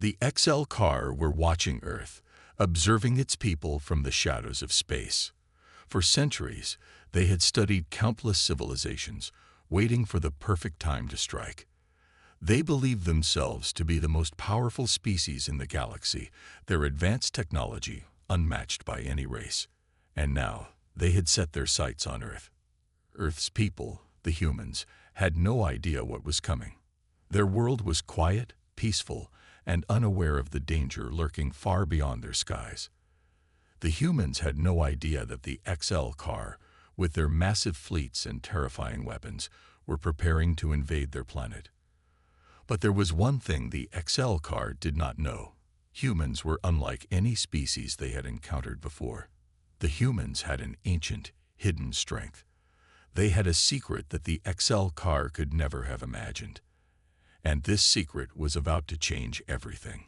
The XL car were watching Earth, observing its people from the shadows of space. For centuries, they had studied countless civilizations, waiting for the perfect time to strike. They believed themselves to be the most powerful species in the galaxy, their advanced technology unmatched by any race. And now, they had set their sights on Earth. Earth's people, the humans, had no idea what was coming. Their world was quiet, peaceful, and unaware of the danger lurking far beyond their skies. The humans had no idea that the XL car, with their massive fleets and terrifying weapons, were preparing to invade their planet. But there was one thing the XL car did not know. Humans were unlike any species they had encountered before. The humans had an ancient, hidden strength. They had a secret that the XL car could never have imagined. And this secret was about to change everything.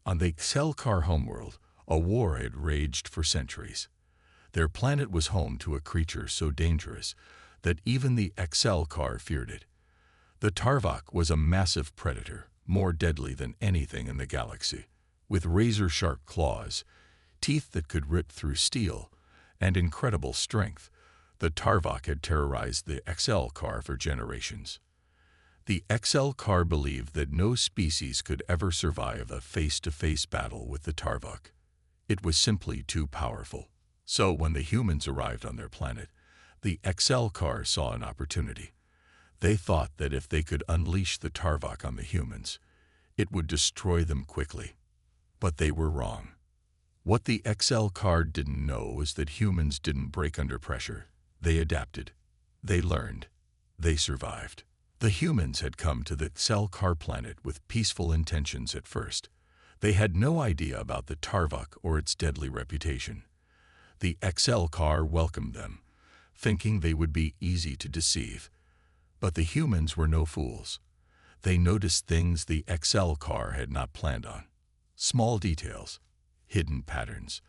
On the XL car homeworld, a war had raged for centuries. Their planet was home to a creature so dangerous that even the XL car feared it. The Tarvok was a massive predator, more deadly than anything in the galaxy. With razor-sharp claws, teeth that could rip through steel, and incredible strength, the Tarvok had terrorized the XL car for generations. The XL car believed that no species could ever survive a face-to-face battle with the Tarvok. It was simply too powerful. So when the humans arrived on their planet, the XL car saw an opportunity. They thought that if they could unleash the Tarvok on the humans, it would destroy them quickly. But they were wrong. What the XL car didn't know was that humans didn't break under pressure. They adapted. They learned. They survived. The humans had come to the XL car planet with peaceful intentions at first. They had no idea about the Tarvok or its deadly reputation. The XL car welcomed them, thinking they would be easy to deceive. But the humans were no fools. They noticed things the XL car had not planned on. Small details, hidden patterns.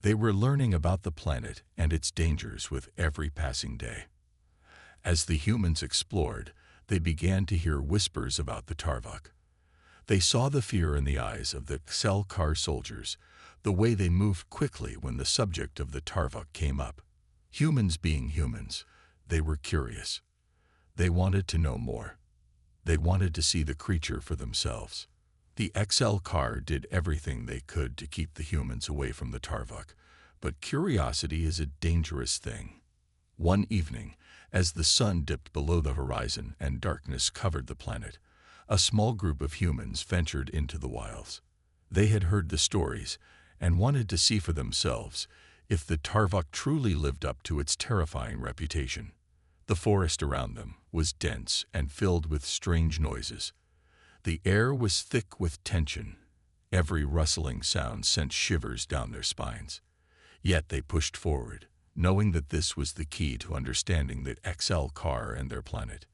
They were learning about the planet and its dangers with every passing day. As the humans explored, they began to hear whispers about the Tarvok. They saw the fear in the eyes of the XL car soldiers, the way they moved quickly when the subject of the Tarvok came up. Humans being humans, they were curious. They wanted to know more. They wanted to see the creature for themselves. The XL car did everything they could to keep the humans away from the Tarvok, but curiosity is a dangerous thing. One evening, as the sun dipped below the horizon and darkness covered the planet, a small group of humans ventured into the wilds. They had heard the stories and wanted to see for themselves if the Tarvok truly lived up to its terrifying reputation. The forest around them was dense and filled with strange noises. The air was thick with tension. Every rustling sound sent shivers down their spines. Yet they pushed forward, knowing that this was the key to understanding the XL car and their planet.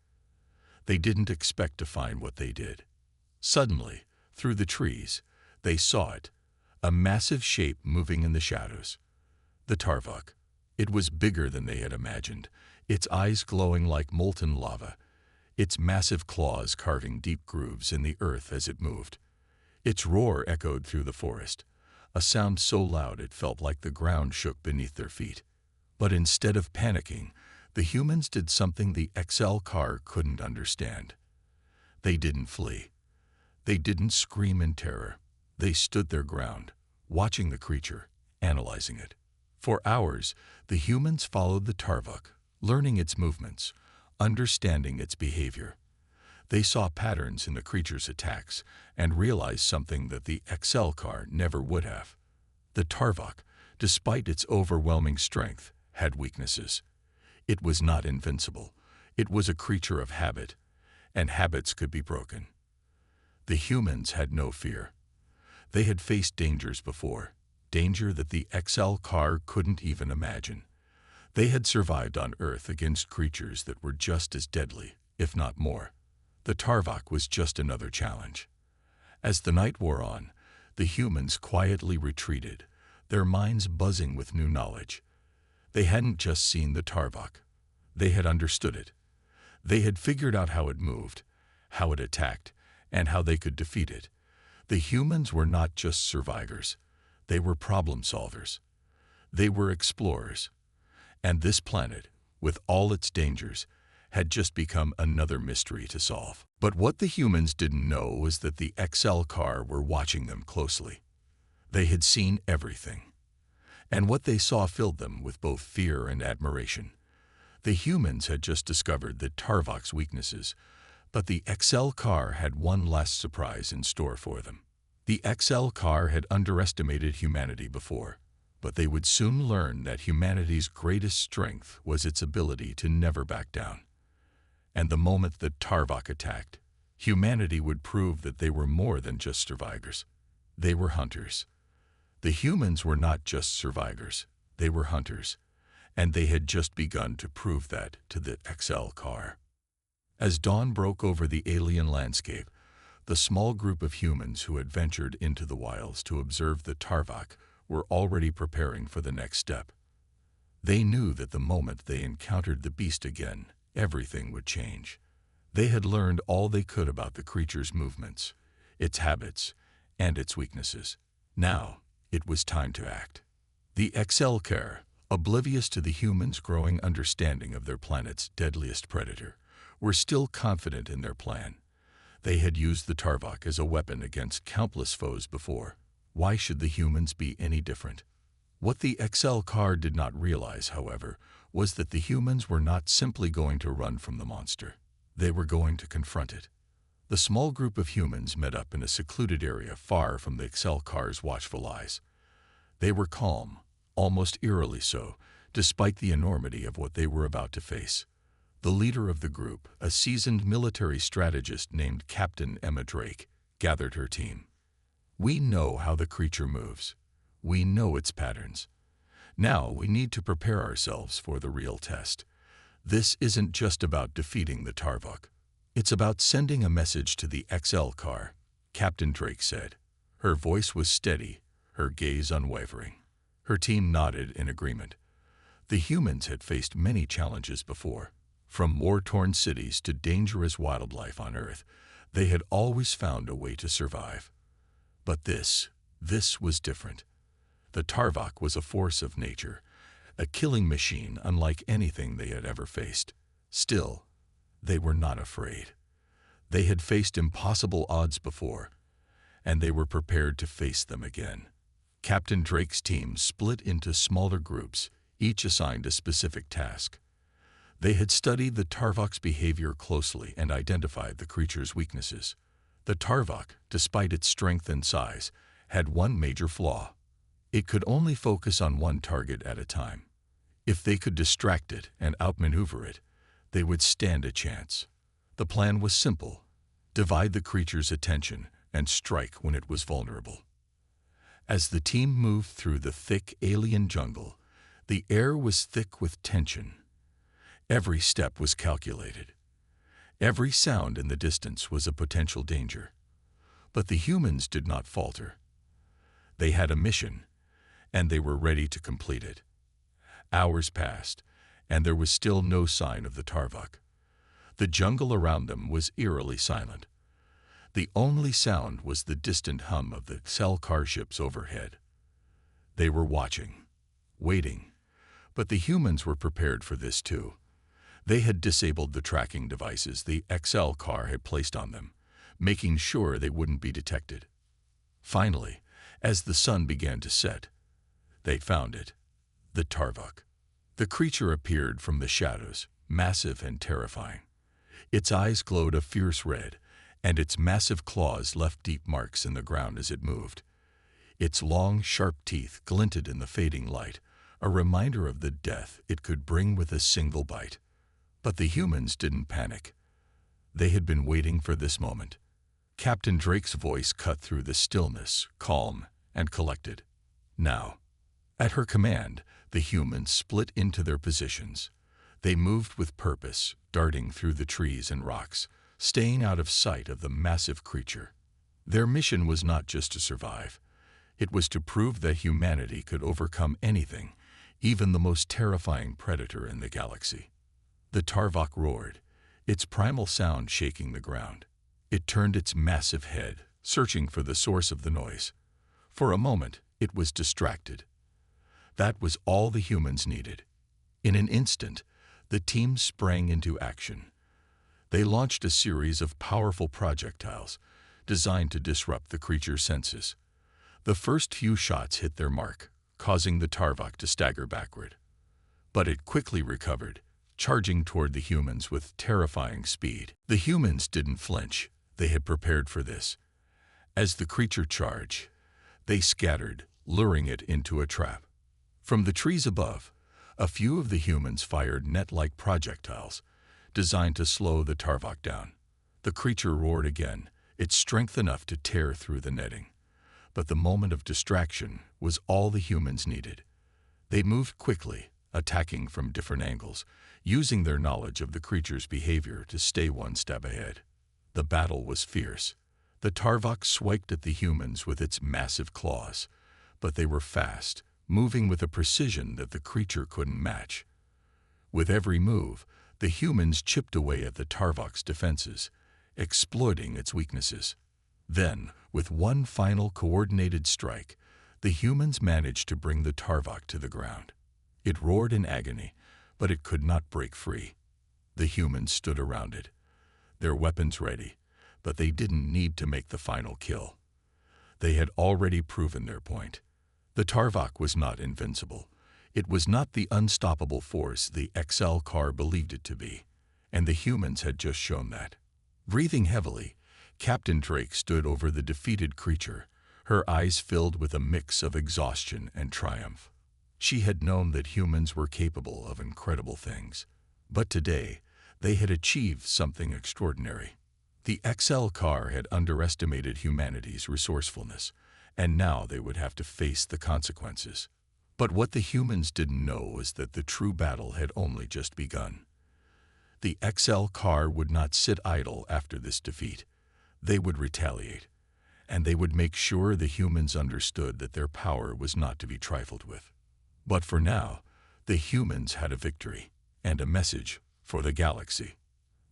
They didn't expect to find what they did. Suddenly, through the trees, they saw it, a massive shape moving in the shadows. The Tarvok. It was bigger than they had imagined, its eyes glowing like molten lava, its massive claws carving deep grooves in the earth as it moved. Its roar echoed through the forest, a sound so loud it felt like the ground shook beneath their feet. But instead of panicking, the humans did something the XL car couldn't understand. They didn't flee. They didn't scream in terror. They stood their ground, watching the creature, analyzing it. For hours, the humans followed the Tarvok, learning its movements, understanding its behavior. They saw patterns in the creature's attacks and realized something that the XL car never would have. The Tarvok, despite its overwhelming strength, had weaknesses. It was not invincible. It was a creature of habit, and habits could be broken. The humans had no fear. They had faced dangers before, danger that the XL car couldn't even imagine. They had survived on Earth against creatures that were just as deadly, if not more. The Tarvok was just another challenge. As the night wore on, the humans quietly retreated, their minds buzzing with new knowledge. They hadn't just seen the Tarvok. They had understood it. They had figured out how it moved, how it attacked, and how they could defeat it. The humans were not just survivors. They were problem solvers. They were explorers. And this planet, with all its dangers, had just become another mystery to solve. But what the humans didn't know was that the XL car were watching them closely. They had seen everything. And what they saw filled them with both fear and admiration. The humans had just discovered the Tarvok's weaknesses, but the XL car had one last surprise in store for them. The XL car had underestimated humanity before, but they would soon learn that humanity's greatest strength was its ability to never back down. And the moment the Tarvok attacked, humanity would prove that they were more than just survivors. They were hunters. The humans were not just survivors, they were hunters, and they had just begun to prove that to the XL car. As dawn broke over the alien landscape, the small group of humans who had ventured into the wilds to observe the Tarvok were already preparing for the next step. They knew that the moment they encountered the beast again, everything would change. They had learned all they could about the creature's movements, its habits, and its weaknesses. Now, it was time to act. The XL car, oblivious to the humans' growing understanding of their planet's deadliest predator, were still confident in their plan. They had used the Tarvok as a weapon against countless foes before. Why should the humans be any different? What the XL car did not realize, however, was that the humans were not simply going to run from the monster. They were going to confront it. The small group of humans met up in a secluded area far from the XL car's watchful eyes. They were calm, almost eerily so, despite the enormity of what they were about to face. The leader of the group, a seasoned military strategist named Captain Emma Drake, gathered her team. "We know how the creature moves. We know its patterns. Now we need to prepare ourselves for the real test. This isn't just about defeating the Tarvok. It's about sending a message to the XL car," Captain Drake said. Her voice was steady, her gaze unwavering. Her team nodded in agreement. The humans had faced many challenges before. From war-torn cities to dangerous wildlife on Earth, they had always found a way to survive. But this was different. The Tarvok was a force of nature, a killing machine unlike anything they had ever faced. Still, they were not afraid. They had faced impossible odds before, and they were prepared to face them again. Captain Drake's team split into smaller groups, each assigned a specific task. They had studied the Tarvok's behavior closely and identified the creature's weaknesses. The Tarvok, despite its strength and size, had one major flaw. It could only focus on one target at a time. If they could distract it and outmaneuver it, they would stand a chance. The plan was simple: divide the creature's attention and strike when it was vulnerable. As the team moved through the thick alien jungle, the air was thick with tension. Every step was calculated. Every sound in the distance was a potential danger. But the humans did not falter. They had a mission, and they were ready to complete it. Hours passed, and there was still no sign of the Tarvok. The jungle around them was eerily silent. The only sound was the distant hum of the XL car ships overhead. They were watching, waiting, but the humans were prepared for this too. They had disabled the tracking devices the XL car had placed on them, making sure they wouldn't be detected. Finally, as the sun began to set, they found it, the Tarvok. The creature appeared from the shadows, massive and terrifying. Its eyes glowed a fierce red, and its massive claws left deep marks in the ground as it moved. Its long, sharp teeth glinted in the fading light, a reminder of the death it could bring with a single bite. But the humans didn't panic. They had been waiting for this moment. Captain Drake's voice cut through the stillness, calm and collected. Now, at her command, the humans split into their positions. They moved with purpose, darting through the trees and rocks, staying out of sight of the massive creature. Their mission was not just to survive. It was to prove that humanity could overcome anything, even the most terrifying predator in the galaxy. The Tarvok roared, its primal sound shaking the ground. It turned its massive head, searching for the source of the noise. For a moment, it was distracted. That was all the humans needed. In an instant, the team sprang into action. They launched a series of powerful projectiles designed to disrupt the creature's senses. The first few shots hit their mark, causing the Tarvok to stagger backward. But it quickly recovered, charging toward the humans with terrifying speed. The humans didn't flinch. They had prepared for this. As the creature charged, they scattered, luring it into a trap. From the trees above, a few of the humans fired net-like projectiles, designed to slow the Tarvok down. The creature roared again, its strength enough to tear through the netting. But the moment of distraction was all the humans needed. They moved quickly, attacking from different angles, using their knowledge of the creature's behavior to stay one step ahead. The battle was fierce. The Tarvok swiped at the humans with its massive claws, but they were fast, moving with a precision that the creature couldn't match. With every move, the humans chipped away at the Tarvok's defenses, exploiting its weaknesses. Then, with one final coordinated strike, the humans managed to bring the Tarvok to the ground. It roared in agony, but it could not break free. The humans stood around it, their weapons ready, but they didn't need to make the final kill. They had already proven their point. The Tarvok was not invincible. It was not the unstoppable force the XL car believed it to be, and the humans had just shown that. Breathing heavily, Captain Drake stood over the defeated creature, her eyes filled with a mix of exhaustion and triumph. She had known that humans were capable of incredible things, but today they had achieved something extraordinary. The XL car had underestimated humanity's resourcefulness, and now they would have to face the consequences. But what the humans didn't know was that the true battle had only just begun. The XL car would not sit idle after this defeat. They would retaliate, and they would make sure the humans understood that their power was not to be trifled with. But for now, the humans had a victory and a message for the galaxy.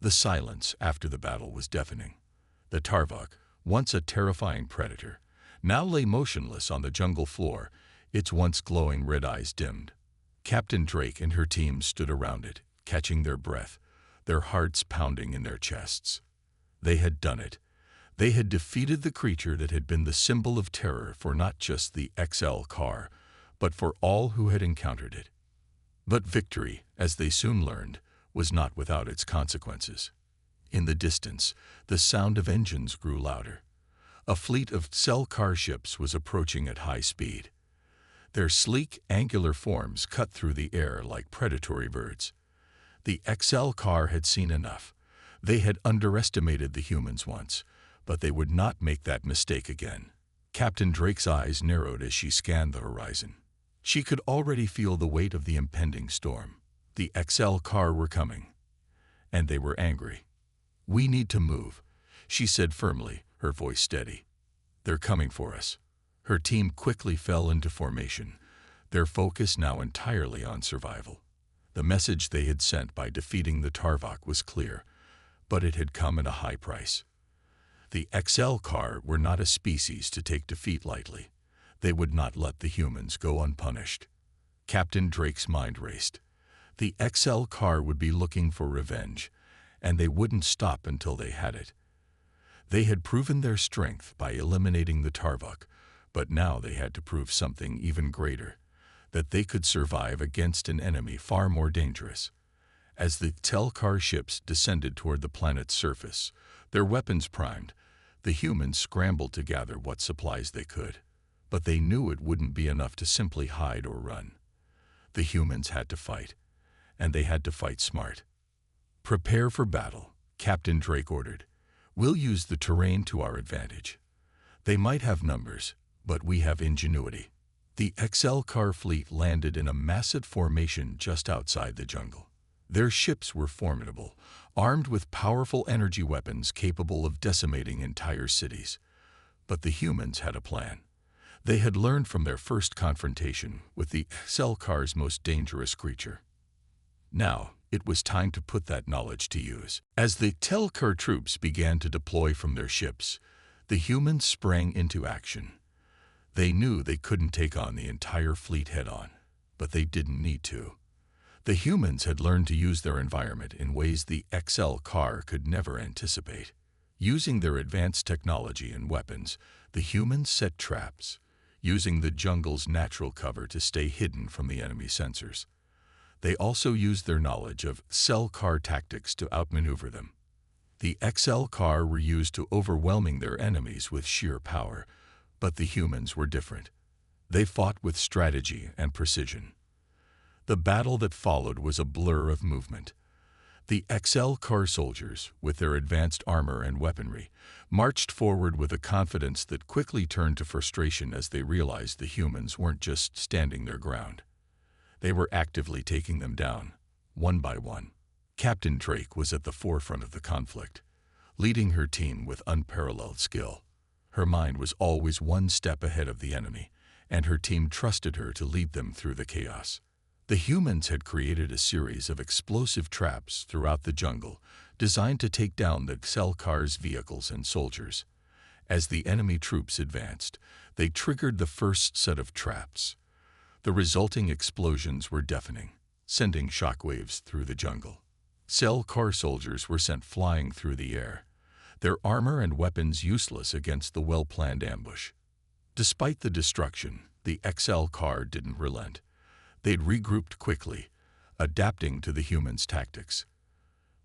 The silence after the battle was deafening. The Tarvok, once a terrifying predator, now lay motionless on the jungle floor, its once glowing red eyes dimmed. Captain Drake and her team stood around it, catching their breath, their hearts pounding in their chests. They had done it. They had defeated the creature that had been the symbol of terror for not just the XL car, but for all who had encountered it. But victory, as they soon learned, was not without its consequences. In the distance, the sound of engines grew louder. A fleet of cell car ships was approaching at high speed. Their sleek, angular forms cut through the air like predatory birds. The XL car had seen enough. They had underestimated the humans once, but they would not make that mistake again. Captain Drake's eyes narrowed as she scanned the horizon. She could already feel the weight of the impending storm. The XL car were coming, and they were angry. "We need to move," she said firmly, her voice steady. "They're coming for us." Her team quickly fell into formation, their focus now entirely on survival. The message they had sent by defeating the Tarvok was clear, but it had come at a high price. The XL car were not a species to take defeat lightly. They would not let the humans go unpunished. Captain Drake's mind raced. The XL car would be looking for revenge, and they wouldn't stop until they had it. They had proven their strength by eliminating the Tarvok, but now they had to prove something even greater, that they could survive against an enemy far more dangerous. As the Telcar ships descended toward the planet's surface, their weapons primed, the humans scrambled to gather what supplies they could. But they knew it wouldn't be enough to simply hide or run. The humans had to fight, and they had to fight smart. "Prepare for battle," Captain Drake ordered. "We'll use the terrain to our advantage. They might have numbers, but we have ingenuity." The XL car fleet landed in a massive formation just outside the jungle. Their ships were formidable, armed with powerful energy weapons capable of decimating entire cities. But the humans had a plan. They had learned from their first confrontation with the XL car's most dangerous creature. Now, it was time to put that knowledge to use. As the Telcar troops began to deploy from their ships, The humans sprang into action. They knew they couldn't take on the entire fleet head-on, but they didn't need to. The humans had learned to use their environment in ways the XL car could never anticipate. Using their advanced technology and weapons, the humans set traps, using the jungle's natural cover to stay hidden from the enemy sensors. They also used their knowledge of cell car tactics to outmaneuver them. The XL car were used to overwhelming their enemies with sheer power, but the humans were different. They fought with strategy and precision. The battle that followed was a blur of movement. The XL car soldiers, with their advanced armor and weaponry, marched forward with a confidence that quickly turned to frustration as they realized the humans weren't just standing their ground. They were actively taking them down, one by one. Captain Drake was at the forefront of the conflict, leading her team with unparalleled skill. Her mind was always one step ahead of the enemy, and her team trusted her to lead them through the chaos. The humans had created a series of explosive traps throughout the jungle, designed to take down the cell car's vehicles and soldiers. As the enemy troops advanced, they triggered the first set of traps. The resulting explosions were deafening, sending shockwaves through the jungle. Cell car soldiers were sent flying through the air, their armor and weapons useless against the well-planned ambush. Despite the destruction, the XL car didn't relent. They'd regrouped quickly, adapting to the humans' tactics.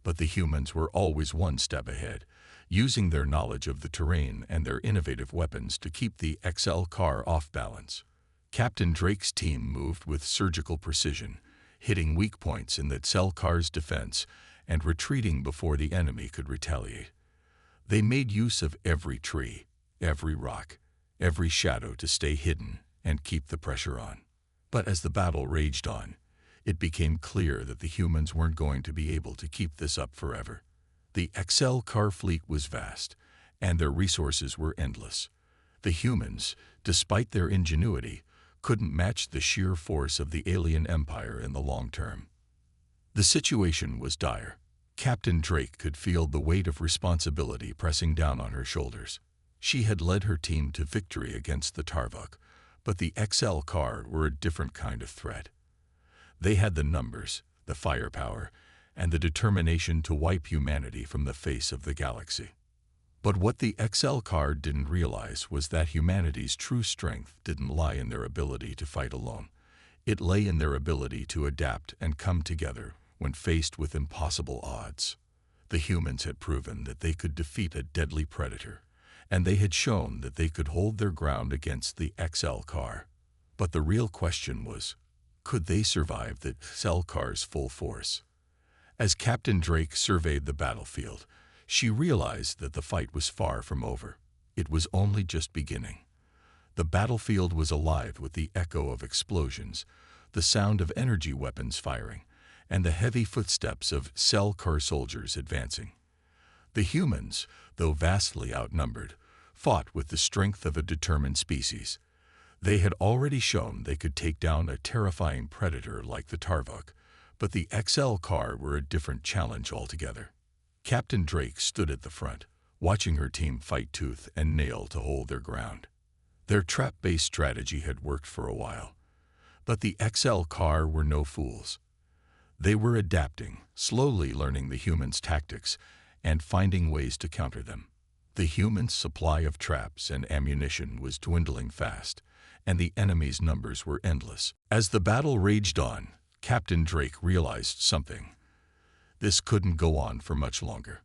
But the humans were always one step ahead, using their knowledge of the terrain and their innovative weapons to keep the XL car off balance. Captain Drake's team moved with surgical precision, hitting weak points in the cell car's defense and retreating before the enemy could retaliate. They made use of every tree, every rock, every shadow to stay hidden and keep the pressure on. But as the battle raged on, it became clear that the humans weren't going to be able to keep this up forever. The XL car fleet was vast, and their resources were endless. The humans, despite their ingenuity, couldn't match the sheer force of the alien empire in the long term. The situation was dire. Captain Drake could feel the weight of responsibility pressing down on her shoulders. She had led her team to victory against the Tarvok, but the XL car were a different kind of threat. They had the numbers, the firepower, and the determination to wipe humanity from the face of the galaxy. But what the XL car didn't realize was that humanity's true strength didn't lie in their ability to fight alone. It lay in their ability to adapt and come together when faced with impossible odds. The humans had proven that they could defeat a deadly predator, and they had shown that they could hold their ground against the XL car. But the real question was, could they survive the XL car's full force? As Captain Drake surveyed the battlefield, she realized that the fight was far from over. It was only just beginning. The battlefield was alive with the echo of explosions, the sound of energy weapons firing, and the heavy footsteps of cell car soldiers advancing. The humans, though vastly outnumbered, fought with the strength of a determined species. They had already shown they could take down a terrifying predator like the Tarvok, but the XL car were a different challenge altogether. Captain Drake stood at the front, watching her team fight tooth and nail to hold their ground. Their trap-based strategy had worked for a while, but the XL car were no fools. They were adapting, slowly learning the humans' tactics and finding ways to counter them. The humans' supply of traps and ammunition was dwindling fast, and the enemy's numbers were endless. As the battle raged on, Captain Drake realized something. This couldn't go on for much longer.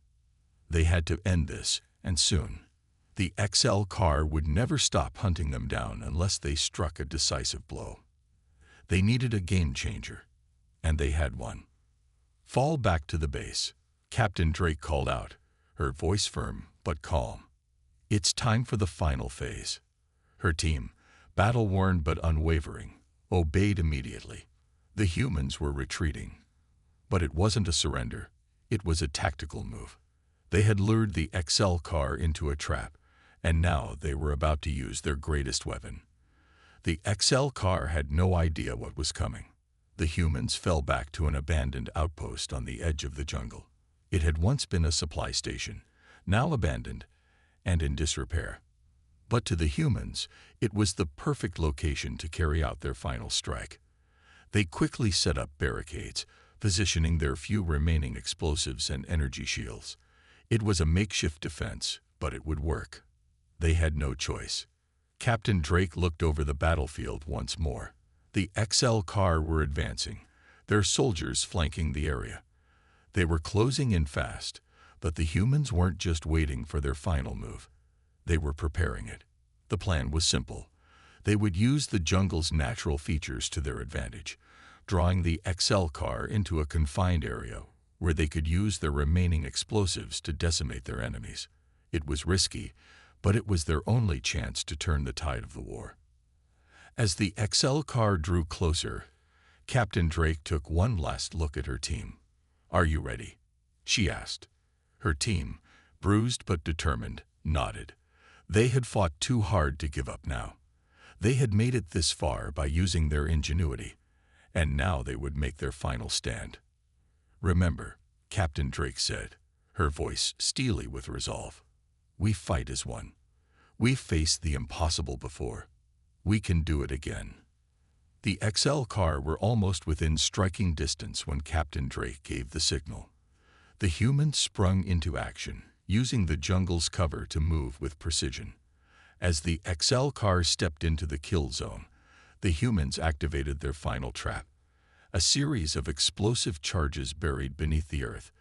They had to end this, and soon. The XL car would never stop hunting them down unless they struck a decisive blow. They needed a game changer, and they had one. "Fall back to the base," Captain Drake called out, her voice firm but calm. "It's time for the final phase." Her team, battle-worn but unwavering, obeyed immediately. The humans were retreating. But it wasn't a surrender, it was a tactical move. They had lured the XL car into a trap, and now they were about to use their greatest weapon. The XL car had no idea what was coming. The humans fell back to an abandoned outpost on the edge of the jungle. It had once been a supply station, now abandoned, and in disrepair. But to the humans, it was the perfect location to carry out their final strike. They quickly set up barricades, positioning their few remaining explosives and energy shields. It was a makeshift defense, but it would work. They had no choice. Captain Drake looked over the battlefield once more. The XL car were advancing, their soldiers flanking the area. They were closing in fast, but the humans weren't just waiting for their final move. They were preparing it. The plan was simple. They would use the jungle's natural features to their advantage, drawing the XL car into a confined area where they could use their remaining explosives to decimate their enemies. It was risky, but it was their only chance to turn the tide of the war. As the XL car drew closer, Captain Drake took one last look at her team. "Are you ready?" she asked. Her team, bruised but determined, nodded. They had fought too hard to give up now. They had made it this far by using their ingenuity, and now they would make their final stand. "Remember," Captain Drake said, her voice steely with resolve, "we fight as one. We've faced the impossible before. We can do it again." The XL car were almost within striking distance when Captain Drake gave the signal. The humans sprung into action, using the jungle's cover to move with precision. As the XL car stepped into the kill zone, the humans activated their final trap, a series of explosive charges buried beneath the earth,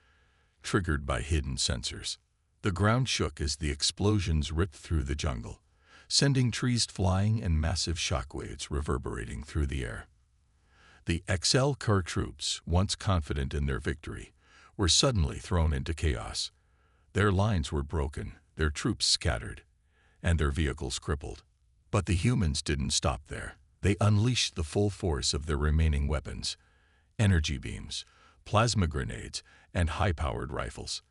triggered by hidden sensors. The ground shook as the explosions ripped through the jungle, sending trees flying and massive shockwaves reverberating through the air. The XL car troops, once confident in their victory, were suddenly thrown into chaos. Their lines were broken, their troops scattered, and their vehicles crippled. But the humans didn't stop there. They unleashed the full force of their remaining weapons: energy beams, plasma grenades, and high-powered rifles.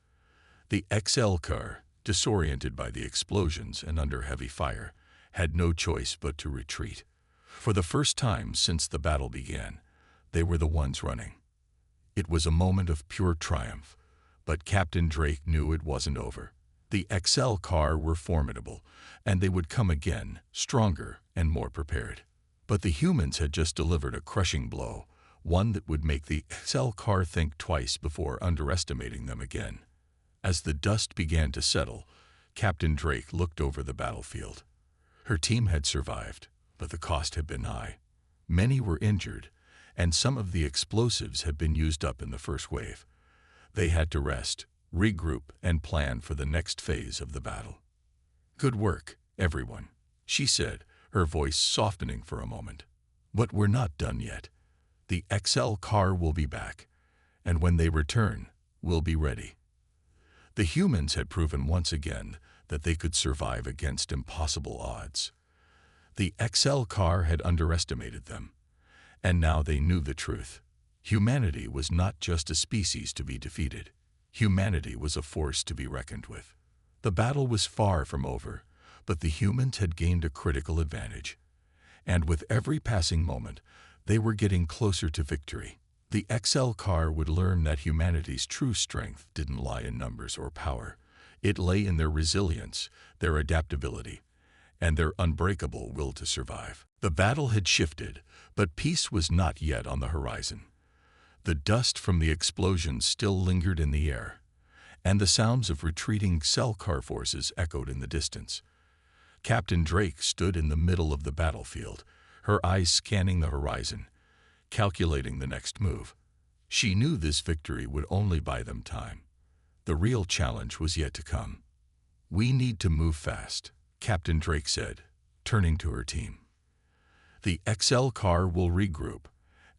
The XL car, disoriented by the explosions and under heavy fire, had no choice but to retreat. For the first time since the battle began, they were the ones running. It was a moment of pure triumph, but Captain Drake knew it wasn't over. The XL car were formidable, and they would come again, stronger and more prepared. But the humans had just delivered a crushing blow, one that would make the XL car think twice before underestimating them again. As the dust began to settle, Captain Drake looked over the battlefield. Her team had survived, but the cost had been high. Many were injured, and some of the explosives had been used up in the first wave. They had to rest, regroup, and plan for the next phase of the battle. "Good work, everyone," she said, her voice softening for a moment. "But we're not done yet. The XL car will be back, and when they return, we'll be ready." The humans had proven once again that they could survive against impossible odds. The XL car had underestimated them, and now they knew the truth. Humanity was not just a species to be defeated. Humanity was a force to be reckoned with. The battle was far from over, but the humans had gained a critical advantage. And with every passing moment, they were getting closer to victory. The XL car would learn that humanity's true strength didn't lie in numbers or power. It lay in their resilience, their adaptability, and their unbreakable will to survive. The battle had shifted, but peace was not yet on the horizon. The dust from the explosions still lingered in the air, and the sounds of retreating XL car forces echoed in the distance. Captain Drake stood in the middle of the battlefield, her eyes scanning the horizon, calculating the next move. She knew this victory would only buy them time. The real challenge was yet to come. "We need to move fast," Captain Drake said, turning to her team. "The XL car will regroup,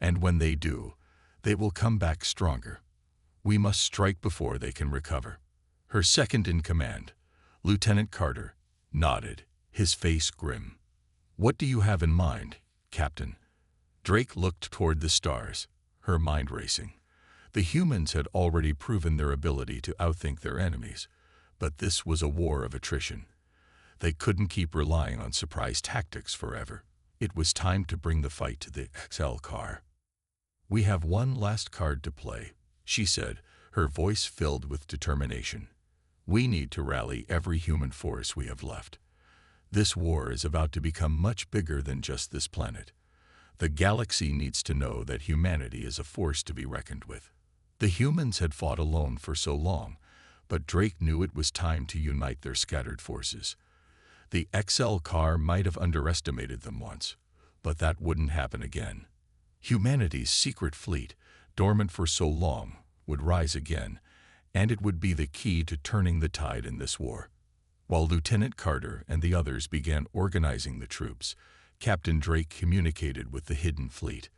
and when they do, they will come back stronger. We must strike before they can recover." Her second-in-command, Lieutenant Carter, nodded, his face grim. "What do you have in mind, Captain?" Drake looked toward the stars, her mind racing. The humans had already proven their ability to outthink their enemies, but this was a war of attrition. They couldn't keep relying on surprise tactics forever. It was time to bring the fight to the XL car. "We have one last card to play," she said, her voice filled with determination. We need to rally every human force we have left. This war is about to become much bigger than just this planet. The galaxy needs to know that humanity is a force to be reckoned with. The humans had fought alone for so long, but Drake knew it was time to unite their scattered forces. The XL car might have underestimated them once, but that wouldn't happen again. Humanity's secret fleet, dormant for so long, would rise again, and it would be the key to turning the tide in this war. While Lieutenant Carter and the others began organizing the troops, Captain Drake communicated with the hidden fleet.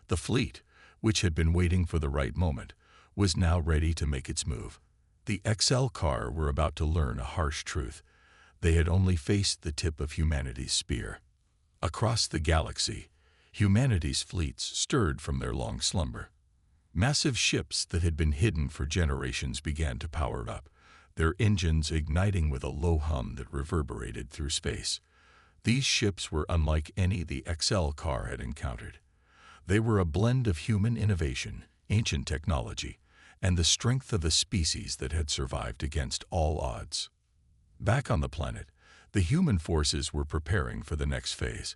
The fleet, which had been waiting for the right moment, was now ready to make its move. The XL car were about to learn a harsh truth. They had only faced the tip of humanity's spear. Across the galaxy, humanity's fleets stirred from their long slumber. Massive ships that had been hidden for generations began to power up, their engines igniting with a low hum that reverberated through space. These ships were unlike any the XL car had encountered. They were a blend of human innovation, ancient technology, and the strength of a species that had survived against all odds. Back on the planet, the human forces were preparing for the next phase.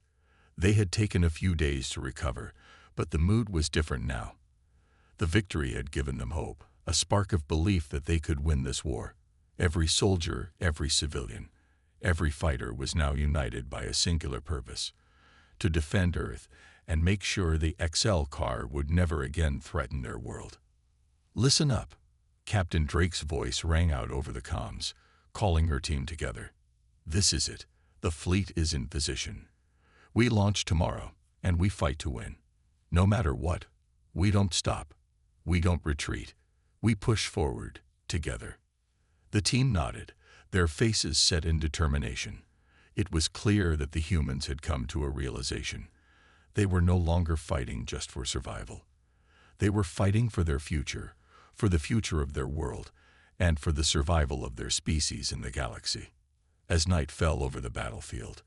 They had taken a few days to recover, but the mood was different now. The victory had given them hope, a spark of belief that they could win this war. Every soldier, every civilian, every fighter was now united by a singular purpose: to defend Earth and make sure the XL car would never again threaten their world. "Listen up," Captain Drake's voice rang out over the comms, calling her team together. "This is it. The fleet is in position. We launch tomorrow, and we fight to win. No matter what, we don't stop. We don't retreat. We push forward, together." The team nodded, their faces set in determination. It was clear that the humans had come to a realization. They were no longer fighting just for survival. They were fighting for their future, for the future of their world, and for the survival of their species in the galaxy. As night fell over the battlefield,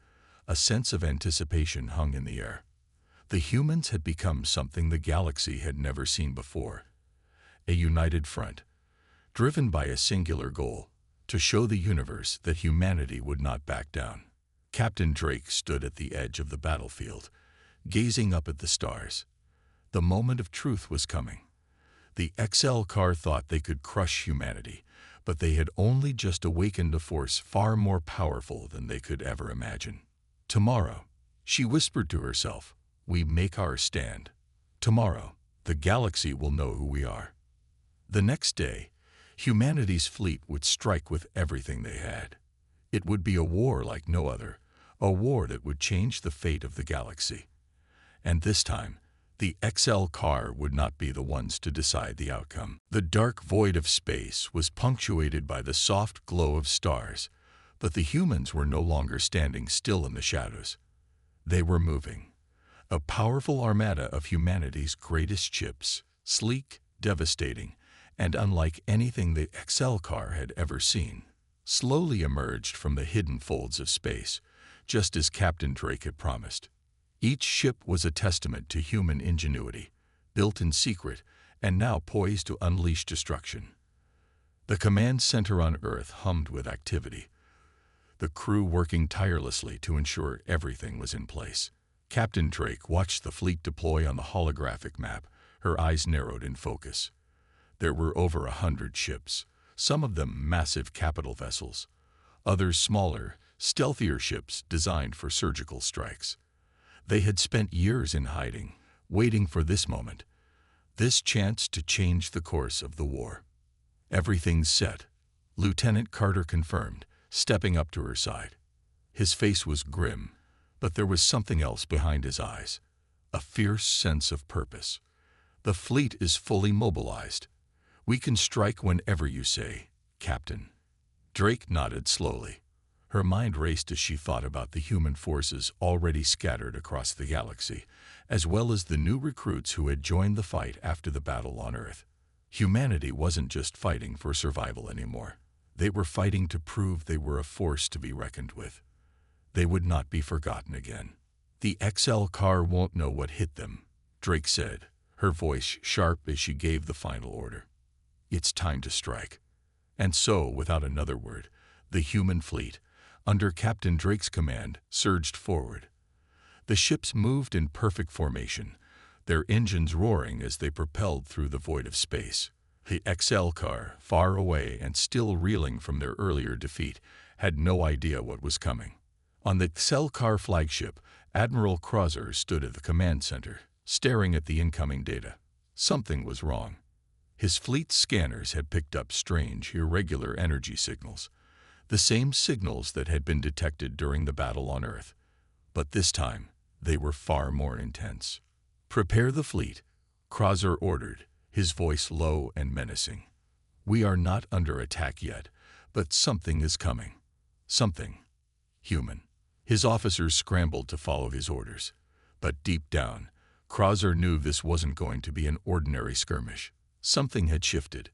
a sense of anticipation hung in the air. The humans had become something the galaxy had never seen before: a united front, driven by a singular goal: to show the universe that humanity would not back down. Captain Drake stood at the edge of the battlefield, gazing up at the stars. The moment of truth was coming. The XL car thought they could crush humanity, but they had only just awakened a force far more powerful than they could ever imagine. "Tomorrow," she whispered to herself, "we make our stand. Tomorrow, the galaxy will know who we are." The next day, humanity's fleet would strike with everything they had. It would be a war like no other, a war that would change the fate of the galaxy. And this time, the XL car would not be the ones to decide the outcome. The dark void of space was punctuated by the soft glow of stars, but the humans were no longer standing still in the shadows. They were moving. A powerful armada of humanity's greatest ships, sleek, devastating, and unlike anything the XL car had ever seen, slowly emerged from the hidden folds of space, just as Captain Drake had promised. Each ship was a testament to human ingenuity, built in secret and now poised to unleash destruction. The command center on Earth hummed with activity, the crew working tirelessly to ensure everything was in place. Captain Drake watched the fleet deploy on the holographic map, her eyes narrowed in focus. There were over 100 ships, some of them massive capital vessels, others smaller, stealthier ships designed for surgical strikes. They had spent years in hiding, waiting for this moment, this chance to change the course of the war. "Everything's set," Lieutenant Carter confirmed, stepping up to her side. His face was grim, but there was something else behind his eyes, a fierce sense of purpose. "The fleet is fully mobilized. We can strike whenever you say, Captain." Drake nodded slowly. Her mind raced as she thought about the human forces already scattered across the galaxy, as well as the new recruits who had joined the fight after the battle on Earth. Humanity wasn't just fighting for survival anymore. They were fighting to prove they were a force to be reckoned with. They would not be forgotten again. "The XL car won't know what hit them," Drake said, her voice sharp as she gave the final order. "It's time to strike." And so, without another word, the human fleet, under Captain Drake's command, surged forward. The ships moved in perfect formation, their engines roaring as they propelled through the void of space. The XL car, far away and still reeling from their earlier defeat, had no idea what was coming. On the XL car flagship, Admiral Crosser stood at the command center, staring at the incoming data. Something was wrong. His fleet's scanners had picked up strange, irregular energy signals, the same signals that had been detected during the battle on Earth. But this time, they were far more intense. "Prepare the fleet," Crosser ordered, his voice low and menacing. "We are not under attack yet, but something is coming. Something human." His officers scrambled to follow his orders. But deep down, Crosser knew this wasn't going to be an ordinary skirmish. Something had shifted.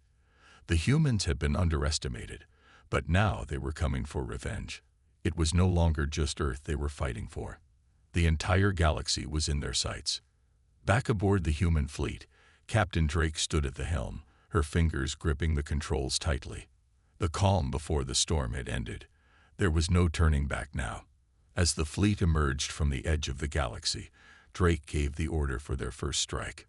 The humans had been underestimated, but now they were coming for revenge. It was no longer just Earth they were fighting for. The entire galaxy was in their sights. Back aboard the human fleet, Captain Drake stood at the helm, her fingers gripping the controls tightly. The calm before the storm had ended. There was no turning back now. As the fleet emerged from the edge of the galaxy, Drake gave the order for their first strike.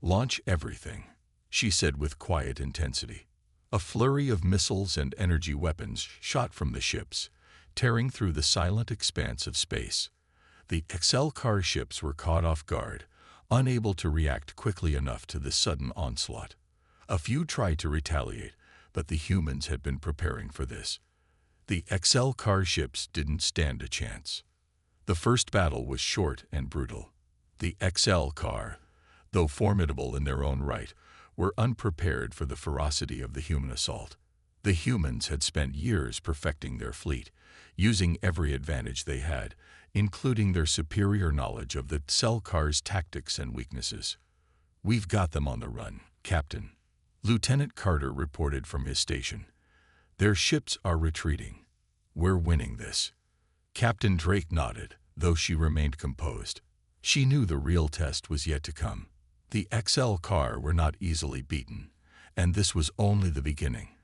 "Launch everything," she said with quiet intensity. A flurry of missiles and energy weapons shot from the ships, tearing through the silent expanse of space. The XL car ships were caught off guard, unable to react quickly enough to the sudden onslaught. A few tried to retaliate, but the humans had been preparing for this. The XL car ships didn't stand a chance. The first battle was short and brutal. The XL car, though formidable in their own right, were unprepared for the ferocity of the human assault. The humans had spent years perfecting their fleet, using every advantage they had, including their superior knowledge of the XL car's tactics and weaknesses. "We've got them on the run, Captain," Lieutenant Carter reported from his station. "Their ships are retreating. We're winning this." Captain Drake nodded, though she remained composed. She knew the real test was yet to come. The XL car were not easily beaten, and this was only the beginning.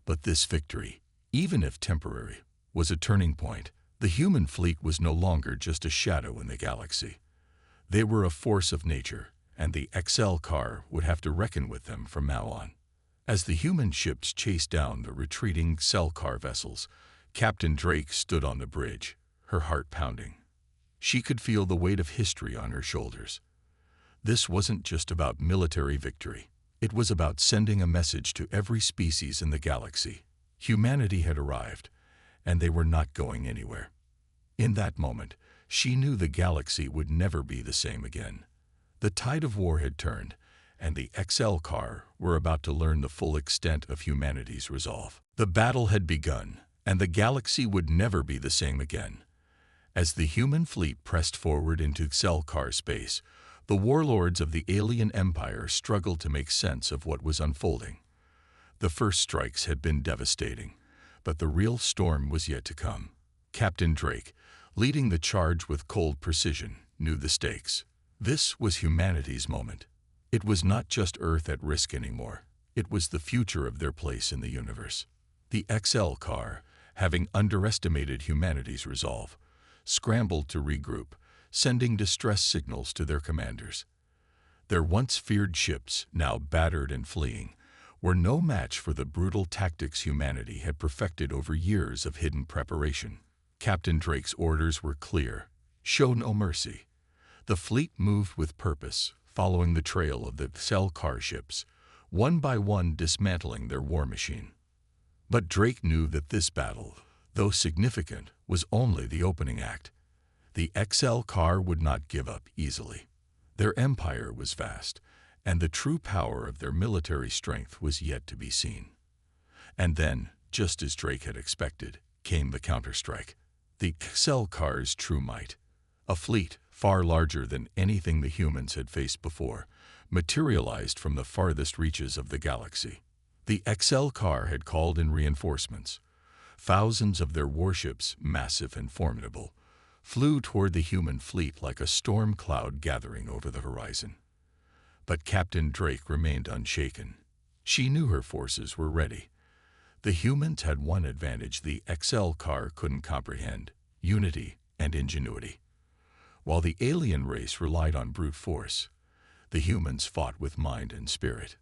But this victory, even if temporary, was a turning point. The human fleet was no longer just a shadow in the galaxy. They were a force of nature, and the XL car would have to reckon with them from now on. As the human ships chased down the retreating XL car vessels, Captain Drake stood on the bridge, her heart pounding. She could feel the weight of history on her shoulders. This wasn't just about military victory. It was about sending a message to every species in the galaxy. Humanity had arrived, and they were not going anywhere. In that moment, she knew the galaxy would never be the same again. The tide of war had turned, and the XL car were about to learn the full extent of humanity's resolve. The battle had begun, and the galaxy would never be the same again. As the human fleet pressed forward into XL car space, the warlords of the alien empire struggled to make sense of what was unfolding. The first strikes had been devastating, but the real storm was yet to come. Captain Drake, leading the charge with cold precision, knew the stakes. This was humanity's moment. It was not just Earth at risk anymore. It was the future of their place in the universe. The XL car, having underestimated humanity's resolve, scrambled to regroup, sending distress signals to their commanders. Their once feared ships, now battered and fleeing, were no match for the brutal tactics humanity had perfected over years of hidden preparation. Captain Drake's orders were clear: show no mercy. The fleet moved with purpose, following the trail of the XL car ships, one by one dismantling their war machine. But Drake knew that this battle, though significant, was only the opening act. The XL car would not give up easily. Their empire was vast, and the true power of their military strength was yet to be seen. And then, just as Drake had expected, came the counterstrike. The XL car's true might, a fleet far larger than anything the humans had faced before, materialized from the farthest reaches of the galaxy. The XL car had called in reinforcements. Thousands of their warships, massive and formidable, flew toward the human fleet like a storm cloud gathering over the horizon. But Captain Drake remained unshaken. She knew her forces were ready. The humans had one advantage the XL car couldn't comprehend: unity and ingenuity. While the alien race relied on brute force, the humans fought with mind and spirit.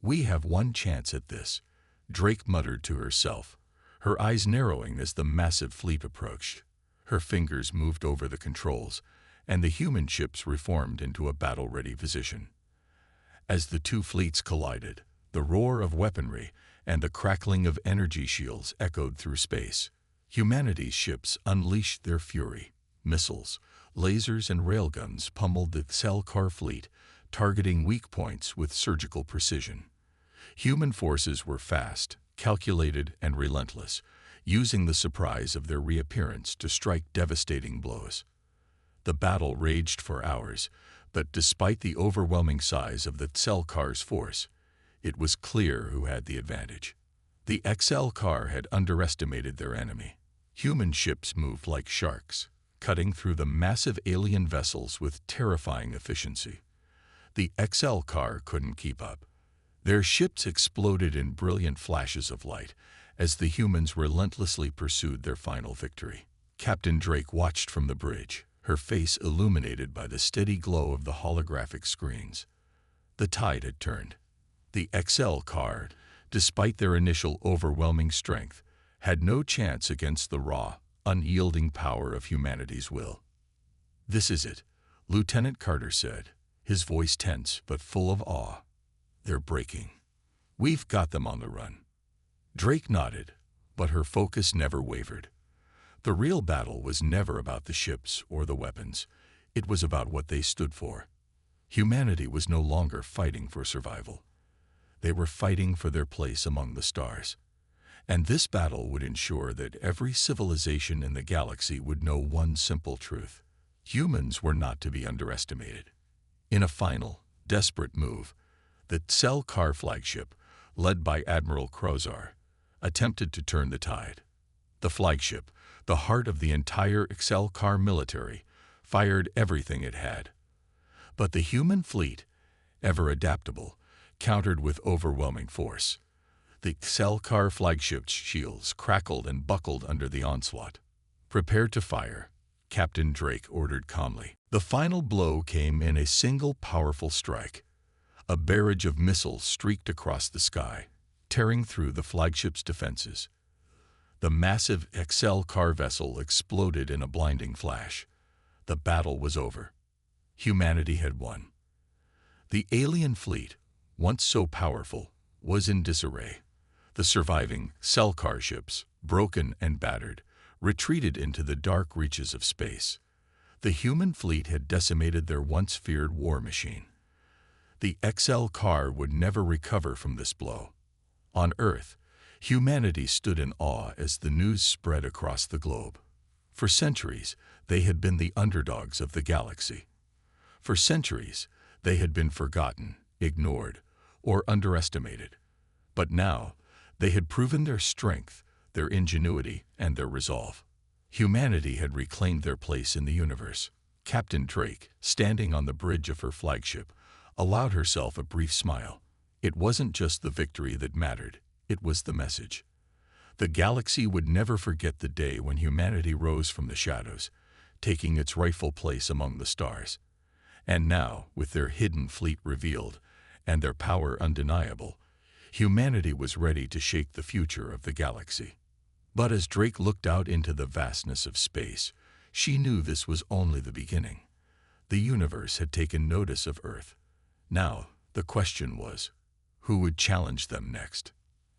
"We have one chance at this," Drake muttered to herself, her eyes narrowing as the massive fleet approached. Her fingers moved over the controls, and the human ships reformed into a battle-ready position. As the two fleets collided, the roar of weaponry and the crackling of energy shields echoed through space. Humanity's ships unleashed their fury. Missiles, lasers, and railguns pummeled the Cell-Car fleet, targeting weak points with surgical precision. Human forces were fast, calculated, and relentless, using the surprise of their reappearance to strike devastating blows. The battle raged for hours, but despite the overwhelming size of the Cell-Car's force, it was clear who had the advantage. The XL car had underestimated their enemy. Human ships moved like sharks, cutting through the massive alien vessels with terrifying efficiency. The XL car couldn't keep up. Their ships exploded in brilliant flashes of light as the humans relentlessly pursued their final victory. Captain Drake watched from the bridge, her face illuminated by the steady glow of the holographic screens. The tide had turned. The XL car, despite their initial overwhelming strength, had no chance against the raw, unyielding power of humanity's will. "This is it," Lieutenant Carter said, his voice tense but full of awe. "They're breaking. We've got them on the run." Drake nodded, but her focus never wavered. The real battle was never about the ships or the weapons. It was about what they stood for. Humanity was no longer fighting for survival. They were fighting for their place among the stars. And this battle would ensure that every civilization in the galaxy would know one simple truth: humans were not to be underestimated. In a final, desperate move, the Cell-Car flagship, led by Admiral Crozar, attempted to turn the tide. The flagship, the heart of the entire Cell-Car military, fired everything it had. But the human fleet, ever adaptable, countered with overwhelming force. The Cell-Car flagship's shields crackled and buckled under the onslaught. "Prepare to fire," Captain Drake ordered calmly. The final blow came in a single powerful strike. A barrage of missiles streaked across the sky, tearing through the flagship's defenses. The massive Cell-Car vessel exploded in a blinding flash. The battle was over. Humanity had won. The alien fleet, once so powerful, was in disarray. The surviving Cell-Car ships, broken and battered, retreated into the dark reaches of space. The human fleet had decimated their once feared war machine. The XL car would never recover from this blow. On Earth, humanity stood in awe as the news spread across the globe. For centuries, they had been the underdogs of the galaxy. For centuries, they had been forgotten, ignored, or underestimated. But now, they had proven their strength, their ingenuity, and their resolve. Humanity had reclaimed their place in the universe. Captain Drake, standing on the bridge of her flagship, allowed herself a brief smile. It wasn't just the victory that mattered, it was the message. The galaxy would never forget the day when humanity rose from the shadows, taking its rightful place among the stars. And now, with their hidden fleet revealed, and their power undeniable, humanity was ready to shape the future of the galaxy. But as Drake looked out into the vastness of space, she knew this was only the beginning. The universe had taken notice of Earth. Now, the question was, who would challenge them next?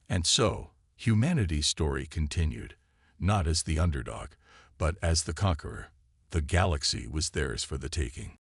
And so, humanity's story continued, not as the underdog, but as the conqueror. The galaxy was theirs for the taking.